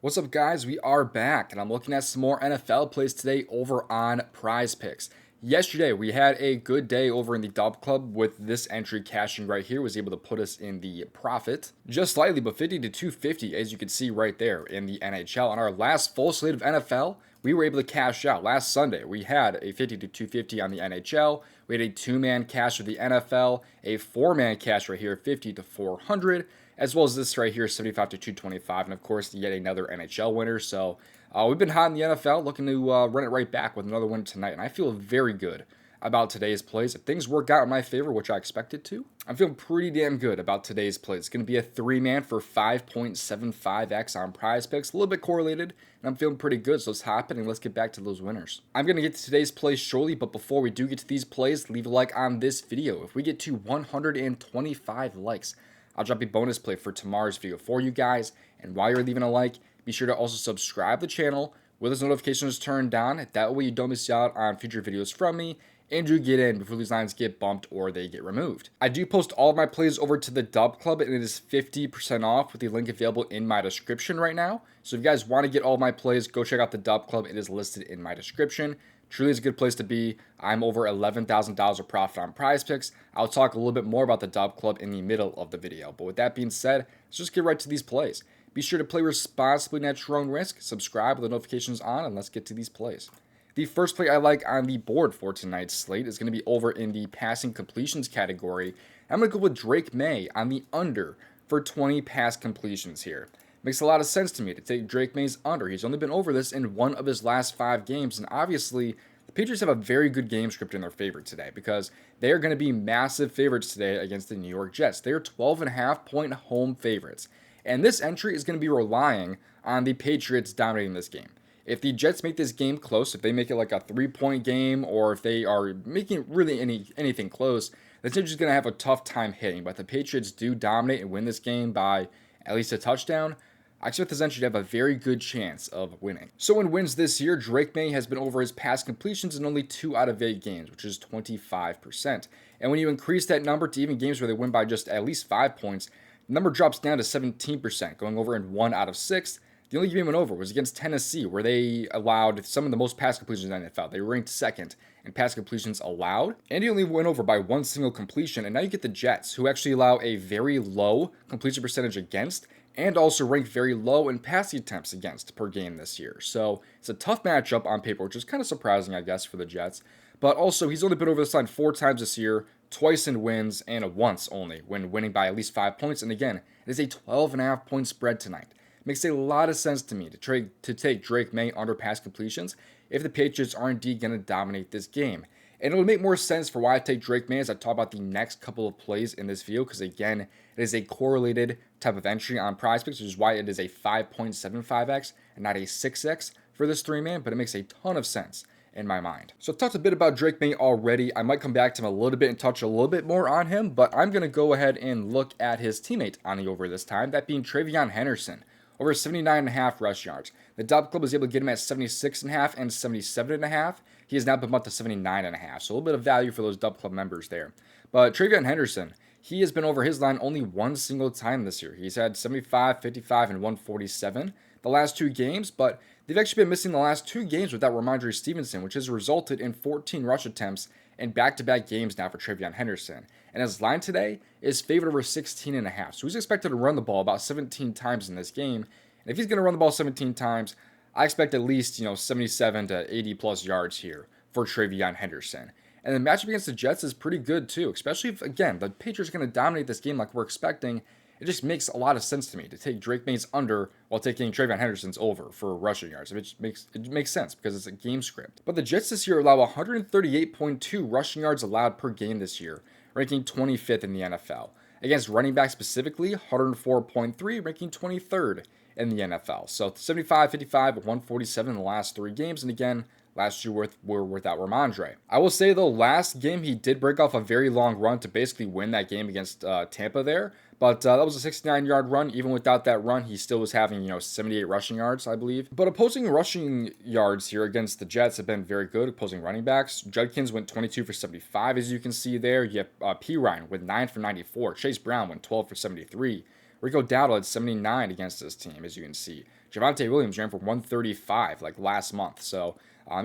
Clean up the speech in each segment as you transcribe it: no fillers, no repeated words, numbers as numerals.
What's up, guys? We are back, and I'm looking at some more NFL plays today over on PrizePicks. Yesterday, we had a good day over in the DubClub with this entry cashing right here, was able to put us in the profit just slightly, but 50 to 250, as you can see right there in the NHL. On our last full slate of NFL, we were able to cash out. Last Sunday, we had a 50 to 250 on the NHL. We had a two-man cash with the NFL, a four-man cash right here, 50 to 400. As well as this right here, 75 to 225, and of course, yet another NHL winner. So we've been hot in the NFL, looking to run it right back with another win tonight, and I feel very good about today's plays. If things work out in my favor, which I expected to, I'm feeling pretty damn good about today's plays. It's going to be a three-man for 5.75x on PrizePicks, a little bit correlated, and I'm feeling pretty good, so let's hop in and let's get back to those winners. I'm going to get to today's plays shortly, but before we do get to these plays, leave a like on this video. If we get to 125 likes, I'll drop a bonus play for tomorrow's video for you guys. And while you're leaving a like, be sure to also subscribe to the channel with those notifications turned on. That way you don't miss out on future videos from me and you get in before these lines get bumped or they get removed. I do post all of my plays over to the DubClub, and it is 50% off with the link available in my description right now. So if you guys want to get all of my plays, go check out the DubClub. It is listed in my description. Truly is a good place to be. I'm over $11,000 of profit on PrizePicks. I'll talk a little bit more about the DubClub in the middle of the video. But with that being said, let's just get right to these plays. Be sure to play responsibly and at your own risk. Subscribe with the notifications on, and let's get to these plays. The first play I like on the board for tonight's slate is going to be over in the passing completions category. I'm going to go with Drake Maye on the under for 20 pass completions here. Makes a lot of sense to me to take Drake Maye's under. He's only been over this in one of his last 5 games, and obviously the Patriots have a very good game script in their favor today because they are going to be massive favorites today against the New York Jets. They are 12.5-point home favorites, and this entry is going to be relying on the Patriots dominating this game. If the Jets make this game close, if they make it like a 3-point game, or if they are making really anything close, the Patriots is going to have a tough time hitting. But the Patriots do dominate and win this game by at least a touchdown. I expect this entry to have a very good chance of winning. So in wins this year, Drake Maye has been over his pass completions in only 2 out of 8 games, which is 25%. And when you increase that number to even games where they win by just at least 5 points, the number drops down to 17%, going over in 1 out of 6. The only game he went over was against Tennessee, where they allowed some of the most pass completions in the NFL. They ranked second in pass completions allowed, and he only went over by 1 single completion. And now you get the Jets, who actually allow a very low completion percentage against, and also rank very low in passing attempts against per game this year. So it's a tough matchup on paper, which is kind of surprising, I guess, for the Jets. But also, he's only been over this line 4 times this year, twice in wins, and once only when winning by at least 5 points. And again, it is a 12.5-point spread tonight. Makes a lot of sense to me to take Drake Maye under pass completions if the Patriots are indeed going to dominate this game. And it would make more sense for why I take Drake Maye as I talk about the next couple of plays in this video, because again, it is a correlated type of entry on PrizePicks, which is why it is a 5.75x and not a 6x for this 3-man, but it makes a ton of sense in my mind. So I've talked a bit about Drake Maye already. I might come back to him a little bit and touch a little bit more on him, but I'm going to go ahead and look at his teammate on the over this time, that being Trevon Henderson. Over 79.5 rush yards. The DubClub was able to get him at 76.5 and 77.5. He has now been bumped to 79.5, so a little bit of value for those DubClub members there. But Trevon Henderson, he has been over his line only one single time this year. He's had 75, 55, and 147 the last 2 games, but they've actually been missing the last 2 games without Ramondre Stevenson, which has resulted in 14 rush attempts in back-to-back games now for Trevon Henderson. And his line today is favored over 16.5. So he's expected to run the ball about 17 times in this game. And if he's going to run the ball 17 times, I expect at least 77 to 80 plus yards here for Trevon Henderson. And the matchup against the Jets is pretty good too, especially if, again, the Patriots are going to dominate this game like we're expecting. It just makes a lot of sense to me to take Drake Maye's under while taking Trevon Henderson's over for rushing yards. It makes sense because it's a game script. But the Jets this year allow 138.2 rushing yards allowed per game this year, ranking 25th in the NFL. Against running backs specifically, 104.3, ranking 23rd in the NFL. So 75, 55, 147 in the last 3 games. And again, last year were without Ramondre. I will say, though, last game he did break off a very long run to basically win that game against Tampa there. But that was a 69-yard run. Even without that run, he still was having, 78 rushing yards, I believe. But opposing rushing yards here against the Jets have been very good. Opposing running backs, Judkins went 22 for 75, as you can see there. You have P. Ryan with 9 for 94. Chase Brown went 12 for 73. Rico Dowdle had 79 against this team, as you can see. Javonte Williams ran for 135 like last month. So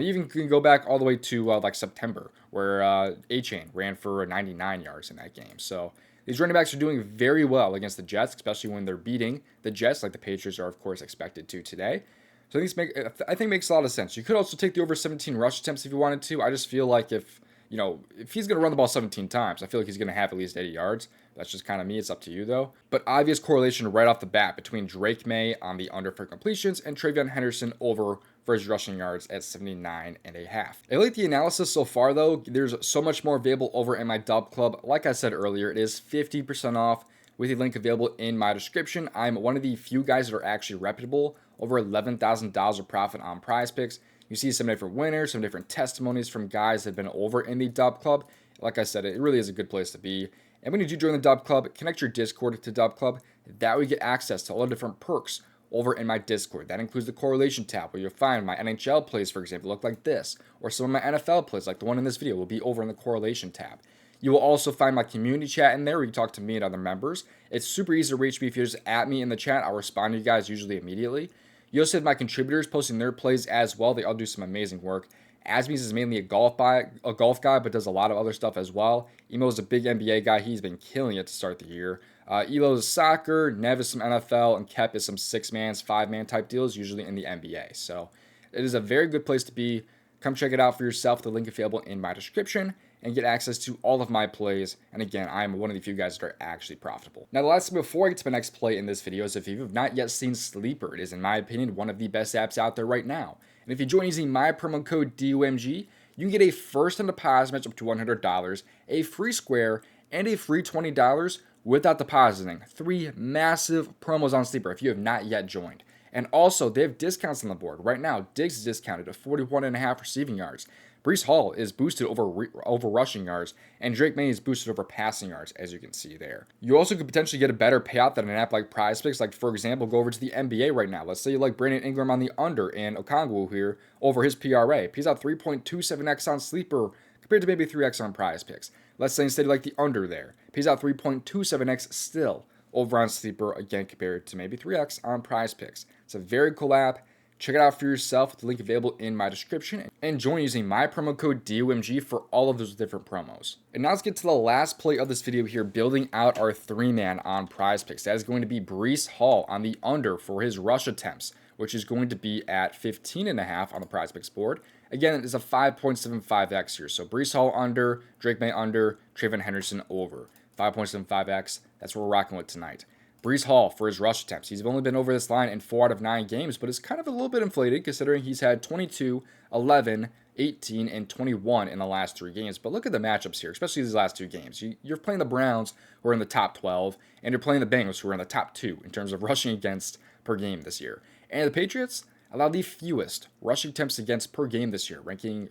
even can go back all the way to like September, where A-Chain ran for 99 yards in that game. So these running backs are doing very well against the Jets, especially when they're beating the Jets, like the Patriots are, of course, expected to today. So I think it makes a lot of sense. You could also take the over 17 rush attempts if you wanted to. I just feel like if he's going to run the ball 17 times, I feel like he's going to have at least 80 yards. That's just kind of me. It's up to you, though. But obvious correlation right off the bat between Drake Maye on the under for completions and Trevon Henderson over for his rushing yards at 79.5. I like the analysis so far, though. There's so much more available over in my DubClub. Like I said earlier, it is 50% off with a link available in my description. I'm one of the few guys that are actually reputable. Over $11,000 of profit on PrizePicks. You see some different winners, some different testimonies from guys that have been over in the DubClub. Like I said, it really is a good place to be. And when you do join the DubClub, connect your Discord to DubClub. That way you get access to all the different perks over in my Discord. That includes the correlation tab, where you'll find my NHL plays, for example, look like this. Or some of my NFL plays, like the one in this video, will be over in the correlation tab. You will also find my community chat in there where you talk to me and other members. It's super easy to reach me. If you just at me in the chat, I'll respond to you guys usually immediately. You also have my contributors posting their plays as well. They all do some amazing work. Asmies is mainly a golf guy, but does a lot of other stuff as well. Emo is a big NBA guy. He's been killing it to start the year. Elo is soccer, Nev is some NFL, and Kep is some 6-man, 5-man type deals, usually in the NBA. So it is a very good place to be. Come check it out for yourself. The link is available in my description, and get access to all of my plays. And again, I'm one of the few guys that are actually profitable. Now, the last thing before I get to my next play in this video is if you have not yet seen Sleeper, it is, in my opinion, one of the best apps out there right now. And if you join using my promo code DOMG, you can get a first and deposit match up to $100, a free square, and a free $20 without depositing. 3 massive promos on Sleeper if you have not yet joined. And also, they have discounts on the board. Right now, Diggs is discounted at 41.5 receiving yards. Breece Hall is boosted over rushing yards, and Drake Maye is boosted over passing yards, as you can see there. You also could potentially get a better payout than an app like PrizePicks. Like, for example, go over to the NBA right now. Let's say you like Brandon Ingram on the under and Okongwu here over his PRA. Pays out 3.27x on Sleeper compared to maybe 3x on PrizePicks. Let's say instead you like the under there. Pays out 3.27x still over on Sleeper, again, compared to maybe 3x on PrizePicks. It's a very cool app. Check it out for yourself. The link available in my description. And join using my promo code DOMG for all of those different promos. And now let's get to the last play of this video here, building out our 3-man on PrizePicks. That is going to be Breece Hall on the under for his rush attempts, which is going to be at 15.5 on the PrizePicks board. Again, it is a 5.75x here. So Breece Hall under, Drake Maye under, Trevon Henderson over. 5.75x. That's what we're rocking with tonight. Breece Hall for his rush attempts. He's only been over this line in 4 out of 9 games, but it's kind of a little bit inflated considering he's had 22, 11, 18, and 21 in the last 3 games. But look at the matchups here, especially these last 2 games. You're playing the Browns, who are in the top 12, and you're playing the Bengals, who are in the top 2 in terms of rushing against per game this year. And the Patriots allowed the fewest rushing attempts against per game this year,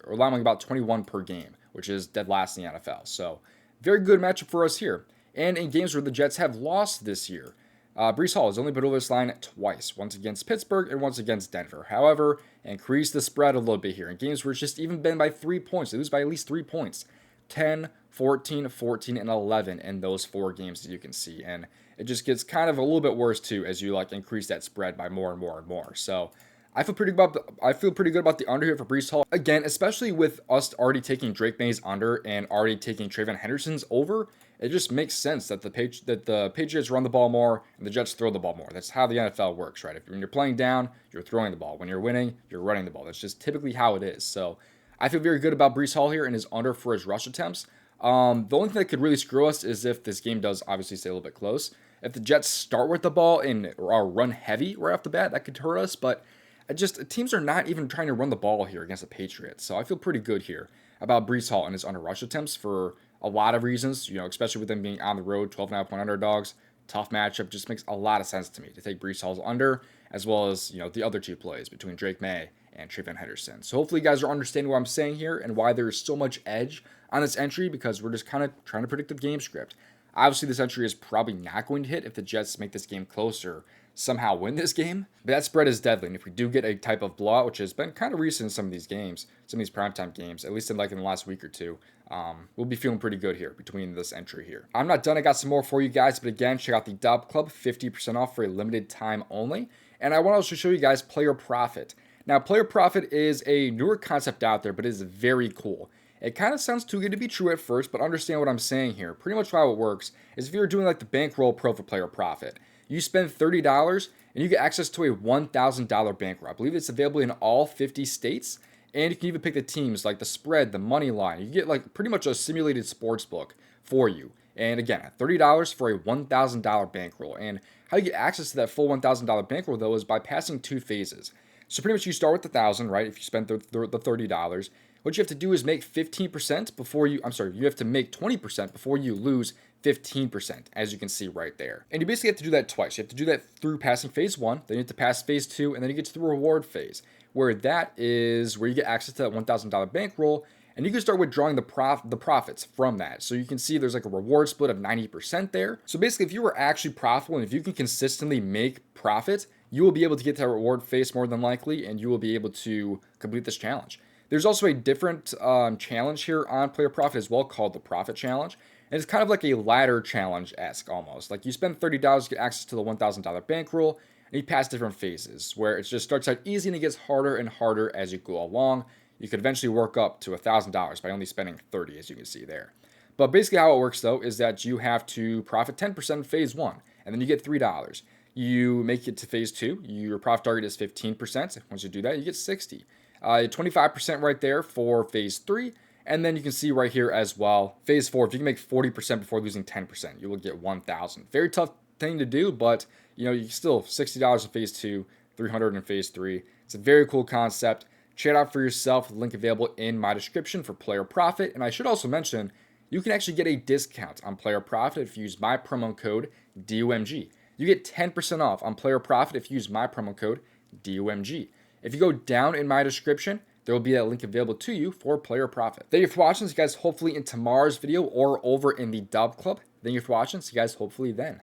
allowing about 21 per game, which is dead last in the NFL. So very good matchup for us here. And in games where the Jets have lost this year, Breece Hall has only been over this line twice, once against Pittsburgh and once against Denver. However, increase the spread a little bit here. In games where it's just even been by 3 points, they lose by at least 3 points. 10, 14, 14, and 11 in those 4 games that you can see. And it just gets kind of a little bit worse too as you increase that spread by more and more and more. So I feel pretty good about the under here for Breece Hall. Again, especially with us already taking Drake Maye's under and already taking Trevon Henderson's over, it just makes sense that the Patriots run the ball more and the Jets throw the ball more. That's how the NFL works, right? When you're playing down, you're throwing the ball. When you're winning, you're running the ball. That's just typically how it is. So I feel very good about Breece Hall here and his under for his rush attempts. The only thing that could really screw us is if this game does obviously stay a little bit close. If the Jets start with the ball and are run heavy right off the bat, that could hurt us. But teams are not even trying to run the ball here against the Patriots. So I feel pretty good here about Breece Hall and his under rush attempts for a lot of reasons, especially with them being on the road, 12.5 point underdogs. Tough matchup. Just makes a lot of sense to me to take Breece Hall's under, as well as, the other 2 plays between Drake Maye and Trevon Henderson. So hopefully you guys are understanding what I'm saying here and why there is so much edge on this entry, because we're just kind of trying to predict the game script. Obviously, this entry is probably not going to hit if the Jets make this game closer, somehow win this game. But that spread is deadly. And if we do get a type of blowout, which has been kind of recent in some of these games, some of these primetime games, at least in the last week or 2, we'll be feeling pretty good here between this entry here. I'm not done. I got some more for you guys, but again, check out the DubClub, 50% off for a limited time only. And I want to also show you guys Player Profit. Now, Player Profit is a newer concept out there, but it is very cool. It kind of sounds too good to be true at first, but understand what I'm saying here. Pretty much how it works is if you're doing like the bankroll pro for Player Profit, you spend $30 and you get access to a $1,000 bankroll. I believe it's available in all 50 states. And you can even pick the teams like the spread, the money line. You get like pretty much a simulated sports book for you. And again, $30 for a $1,000 bankroll. And how you get access to that full $1,000 bankroll though is by passing 2 phases. So pretty much you start with the 1,000, right? If you spend the $30, what you have to do is make 15% before you. You have to make 20% before you lose 15%, as you can see right there. And you basically have to do that twice. You have to do that through passing phase 1, then you have to pass phase 2, and then you get to the reward phase, where that is where you get access to that $1,000 bankroll, and you can start withdrawing the profits from that. So you can see there's like a reward split of 90% there. So basically, if you were actually profitable and if you can consistently make profit, you will be able to get to that reward phase more than likely, and you will be able to complete this challenge. There's also a different challenge here on Player Profit as well called the Profit Challenge. And it's kind of like a ladder challenge-esque almost. Like you spend $30 to get access to the $1,000 bankroll, and you pass different phases where it just starts out easy and it gets harder and harder as you go along. You could eventually work up to $1,000 by only spending $30, as you can see there. But basically how it works though is that you have to profit 10% in phase 1, and then you get $3. You make it to phase 2, your profit target is 15%. Once you do that, you get 60. 25% right there for phase 3. And then you can see right here as well, phase 4, if you can make 40% before losing 10%, you will get 1,000. Very tough thing to do, but you still $60 in phase 2, 300 in phase 3. It's a very cool concept. Check it out for yourself. Link available in my description for Player Profit. And I should also mention, you can actually get a discount on Player Profit if you use my promo code DOMG. You get 10% off on Player Profit if you use my promo code DOMG. If you go down in my description, there will be a link available to you for Player Profit. Thank you for watching. See you guys hopefully in tomorrow's video or over in the DubClub. Thank you for watching. See you guys hopefully then.